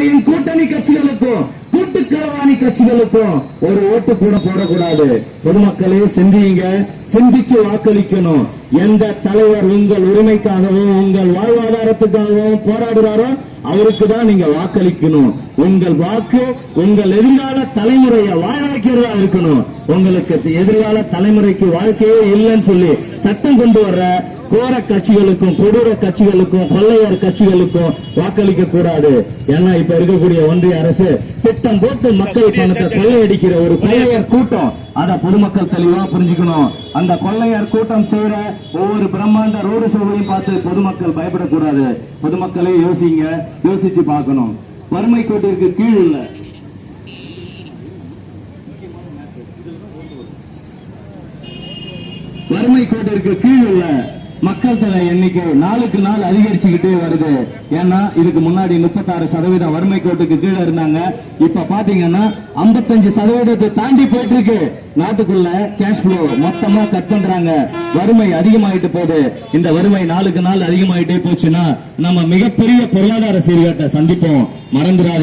என் கூட்டணி கட்சிகளுக்கும் கூட்டுக்களவாணி கட்சிகளுக்கும் ஒரு ஓட்டு கூட போடக்கூடாது. பொதுமக்களே சிந்தியுங்க, சிந்திச்சு வாக்களிக்கணும். எந்த தலைவர் உங்கள் உரிமைக்காகவும் உங்கள் வாழ்வாதாரத்துக்காகவும் போராடுறாரோ அவருக்கு தான் நீங்க வாக்களிக்கணும். உங்கள் வாக்கு உங்கள் எதிர்கால தலைமுறையை வாழ வைக்கிறதா இருக்கணும். உங்களுக்கு எதிர்கால தலைமுறைக்கு வாழ்க்கையே இல்லைன்னு சொல்லி சட்டம் கொண்டு வர்ற கோர கட்சிகளுக்கும் கொடூர கட்சிகளுக்கும் கொள்ளையர் கட்சிகளுக்கும் வாக்களிக்க கூடாது. ஏன்னா இப்ப இருக்கக்கூடிய ஒன்றிய அரசு திட்டம் போட்டு மக்கள் பணத்தை கொள்ளையடிக்கிற ஒரு கொள்ளையர் கூட்டம். அத பொதுமக்கள் தெளிவா புரிஞ்சுக்கணும். அந்த கொள்ளையர் கூட்டம் செய்யற ஒவ்வொரு பிரம்மாண்ட ரோடு ஷோவையும் பார்த்து பொதுமக்கள் பயப்படக்கூடாது. பொதுமக்களே யோசிங்க, யோசிச்சு பார்க்கணும். வறுமை கோட்டிற்கு கீழ் உள்ள வறுமை கோட்டிற்கு கீழ் உள்ள மக்கள் தொகை எண்ணிக்கை நாளுக்கு நாள் அதிகரிச்சுக்கிட்டே வருது. ஏன்னா இதுக்கு முன்னாடி 36% வறுமை கோட்டுக்கு கீழே இருந்தாங்க. இப்ப பாத்தீங்கன்னா 55% தாண்டி போயிட்டு இருக்கு. நாட்டுக்குள்ள கேஷ் ஃப்ளோ மொத்தமா கட் பண்றாங்க. வறுமை அதிகமாயிட்டு போகுது. இந்த வறுமை நாளுக்கு நாள் அதிகமாயிட்டே போச்சுன்னா நம்ம மிகப்பெரிய பொருளாதார சீர்கேட்டை சந்திப்போம். மறந்துடாதீங்க.